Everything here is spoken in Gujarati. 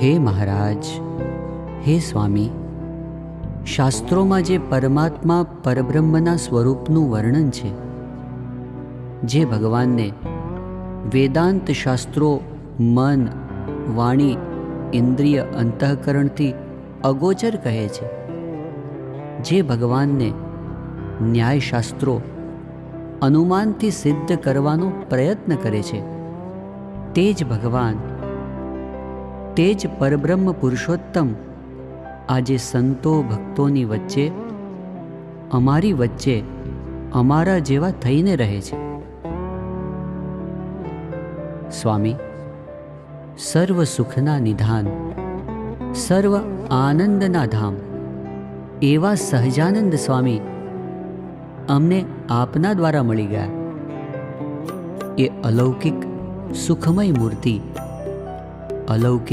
હે મહારાજ, હે સ્વામી, શાસ્ત્રોમાં જે પરમાત્મા પરબ્રહ્મના સ્વરૂપનું વર્ણન છે, જે ભગવાનને વેદાંત શાસ્ત્રો મન, વાણી, ઇન્દ્રિય, અંતઃકરણથી અગોચર કહે છે, જે ભગવાનને ન્યાયશાસ્ત્રો અનુમાનથી સિદ્ધ કરવાનો પ્રયત્ન કરે છે, તે જ ભગવાન, તે જ પરબ્રહ્મ પુરુષોત્તમ આજે સંતો ભક્તોની વચ્ચે, અમારી વચ્ચે અમારા જેવા થઈને રહે છે. સ્વામી, સર્વ સુખના નિધાન, સર્વ આનંદના ધામ એવા સહજાનંદ સ્વામી અમને આપના દ્વારા મળી ગયા. એ અલૌકિક સુખમય મૂર્તિ, અલૌકિક